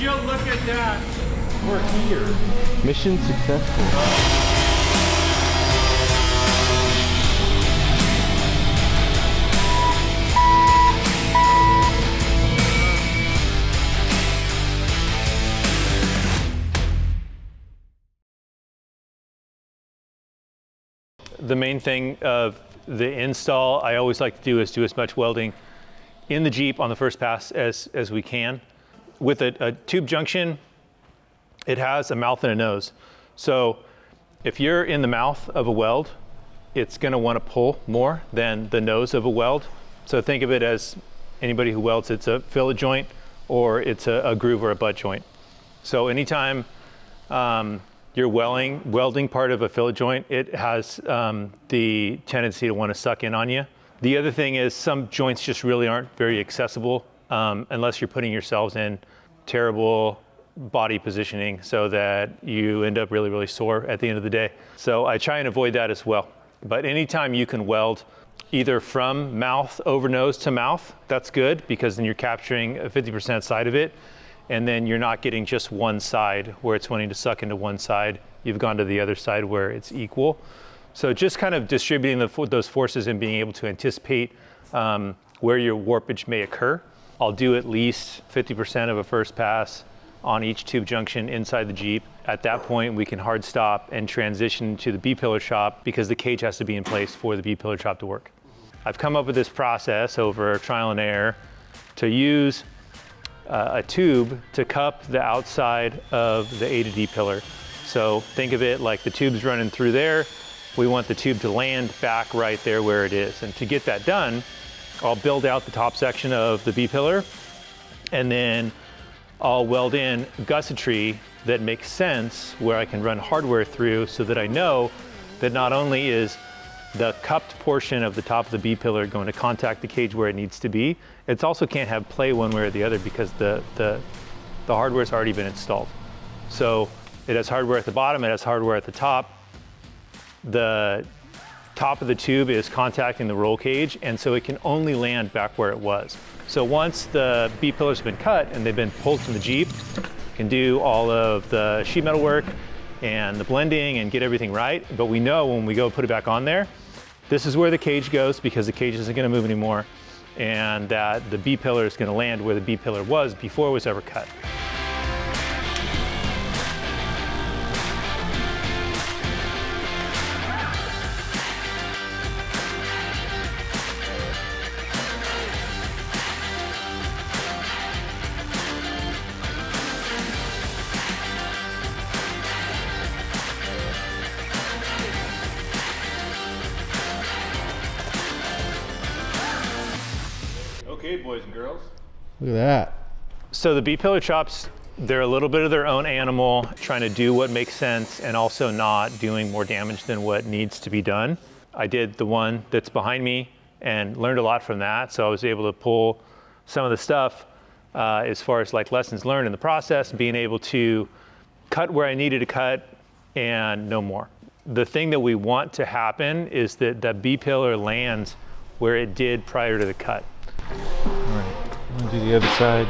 you look at that? We're here. Mission successful. The main thing of the install I always like to do is do as much welding in the Jeep on the first pass as we can. With a tube junction, it has a mouth and a nose. So if you're in the mouth of a weld, it's gonna wanna pull more than the nose of a weld. So think of it as anybody who welds, it's a fillet joint or it's a groove or a butt joint. So anytime you're welding part of a fillet joint, it has the tendency to want to suck in on you. The other thing is some joints just really aren't very accessible unless you're putting yourselves in terrible body positioning so that you end up really, really sore at the end of the day. So I try and avoid that as well. But anytime you can weld either from mouth over nose to mouth, that's good because then you're capturing a 50% side of it. And then you're not getting just one side where it's wanting to suck into one side. You've gone to the other side where it's equal. So just kind of distributing those forces and being able to anticipate where your warpage may occur. I'll do at least 50% of a first pass on each tube junction inside the Jeep. At that point, we can hard stop and transition to the B-pillar shop because the cage has to be in place for the B-pillar shop to work. I've come up with this process over trial and error to use a tube to cup the outside of the A to D pillar. So think of it like the tube's running through there. We want the tube to land back right there where it is. And to get that done, I'll build out the top section of the B pillar and then I'll weld in gussetry that makes sense where I can run hardware through so that I know that not only is the cupped portion of the top of the B pillar going to contact the cage where it needs to be, it also can't have play one way or the other because the hardware's already been installed. So it has hardware at the bottom, it has hardware at the top. The top of the tube is contacting the roll cage, and so it can only land back where it was. So once the B pillars have been cut and they've been pulled from the Jeep, you can do all of the sheet metal work and the blending and get everything right. But we know when we go put it back on there, this is where the cage goes because the cage isn't going to move anymore, and that the B pillar is going to land where the B pillar was before it was ever cut. Okay, boys and girls. Look at that. So the B-pillar chops, they're a little bit of their own animal, trying to do what makes sense and also not doing more damage than what needs to be done. I did the one that's behind me and learned a lot from that. So I was able to pull some of the stuff as far as like lessons learned in the process, being able to cut where I needed to cut and no more. The thing that we want to happen is that the B-pillar lands where it did prior to the cut. All right, I'm gonna do the other side.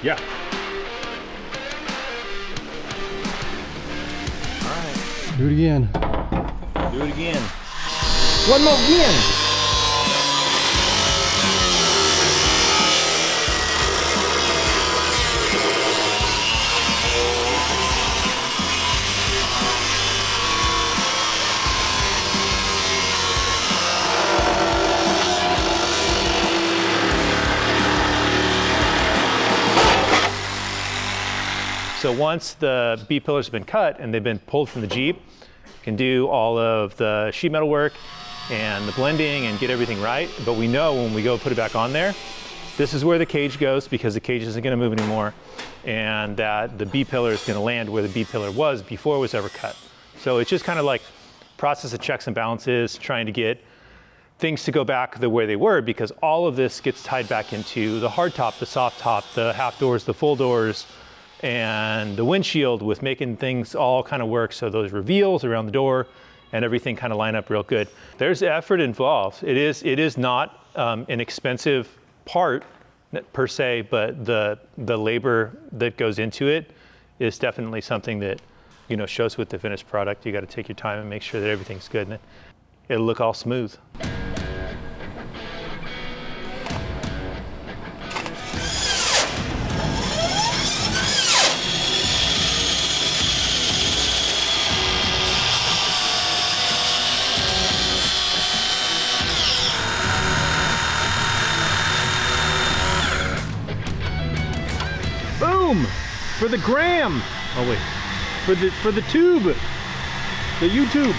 Yeah. Do it again. Do it again. One more again. So once the B-pillars have been cut and they've been pulled from the Jeep, you can do all of the sheet metal work and the blending and get everything right. But we know when we go put it back on there, this is where the cage goes because the cage isn't gonna move anymore, and that the B-pillar is gonna land where the B-pillar was before it was ever cut. So it's just kind of like process of checks and balances, trying to get things to go back the way they were, because all of this gets tied back into the hard top, the soft top, the half doors, the full doors, and the windshield, with making things all kind of work so those reveals around the door and everything kind of line up real good. There's effort involved. It is not an expensive part per se, but the labor that goes into it is definitely something that, you know, shows with the finished product. You got to take your time and make sure that everything's good, and it'll look all smooth. Boom! For the gram! Oh wait. For the tube! The YouTube!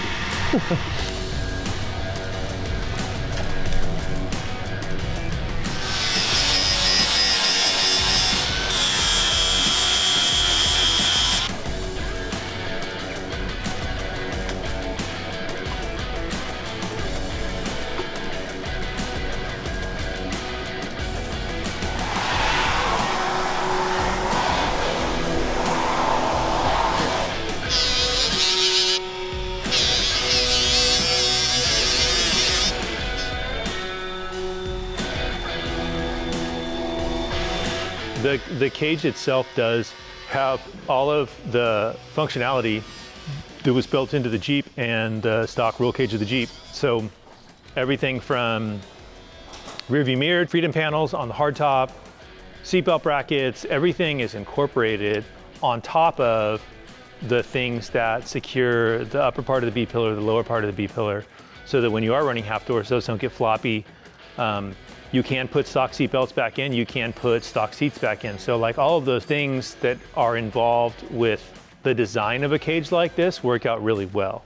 The cage itself does have all of the functionality that was built into the Jeep and the stock roll cage of the Jeep. So everything from rear view mirror, freedom panels on the hardtop, seatbelt brackets, everything is incorporated on top of the things that secure the upper part of the B-pillar, the lower part of the B-pillar, so that when you are running half doors, those don't get floppy. You can put stock seat belts back in, you can put stock seats back in. So like all of those things that are involved with the design of a cage like this work out really well.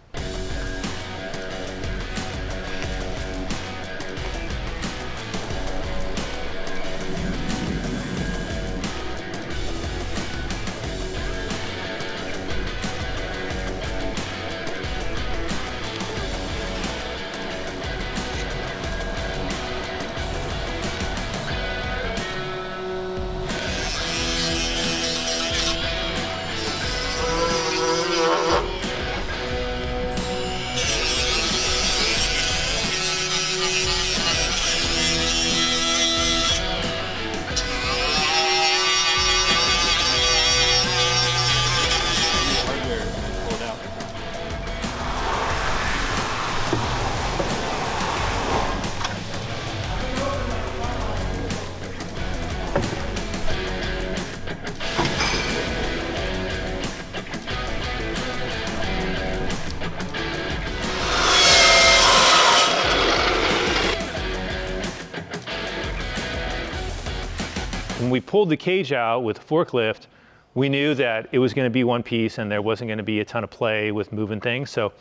When we pulled the cage out with the forklift, we knew that it was going to be one piece and there wasn't going to be a ton of play with moving things. So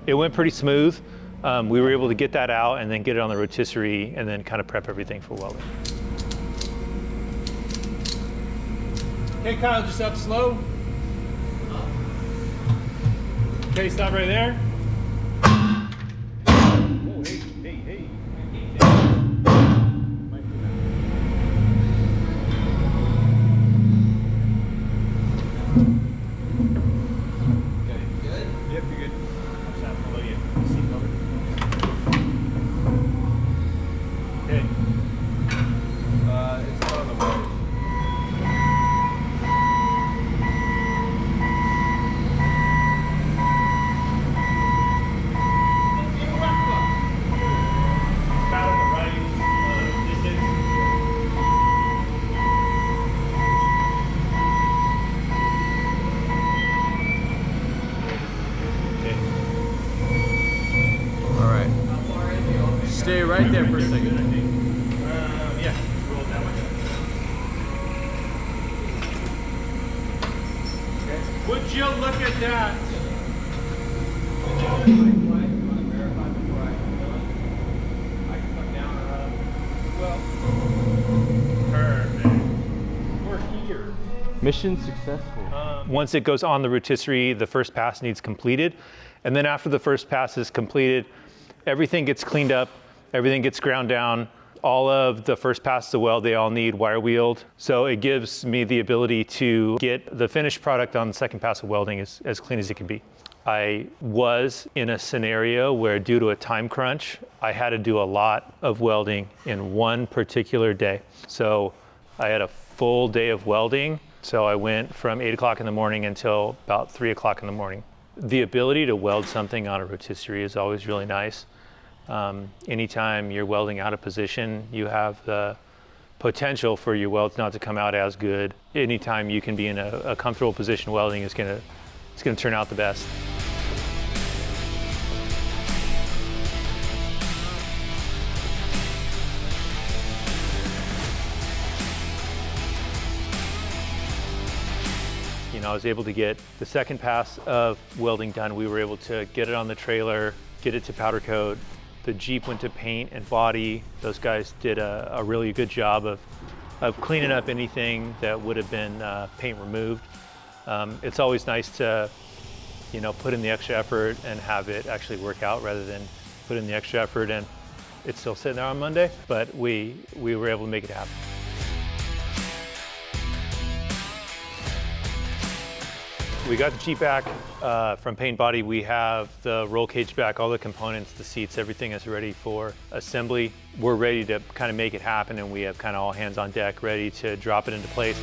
it went pretty smooth. We were able to get that out and then get it on the rotisserie and then kind of prep everything for welding. Okay, Kyle, just up slow. Okay, stop right there. Oh, hey. Stay right there for a second. Yeah, roll it that way. Okay. Would you look at that? Mission successful. Once it goes on the rotisserie, the first pass needs completed. And then after the first pass is completed, everything gets cleaned up, everything gets ground down. All of the first passes of weld, they all need wire wheeled. So it gives me the ability to get the finished product on the second pass of welding as clean as it can be. I was in a scenario where, due to a time crunch, I had to do a lot of welding in one particular day. So I had a full day of welding. So I went from 8 o'clock in the morning until about 3 o'clock in the morning. The ability to weld something on a rotisserie is always really nice. Anytime you're welding out of position, you have the potential for your welds not to come out as good. Anytime you can be in a comfortable position, welding is gonna turn out the best. You know, I was able to get the second pass of welding done. We were able to get it on the trailer, get it to powder coat. The Jeep went to paint and body. Those guys did a really good job of cleaning up anything that would have been paint removed. It's always nice to, you know, put in the extra effort and have it actually work out rather than put in the extra effort and it's still sitting there on Monday, but we were able to make it happen. We got the Jeep back from paint body. We have the roll cage back, all the components, the seats, everything is ready for assembly. We're ready to kind of make it happen, and we have kind of all hands on deck ready to drop it into place.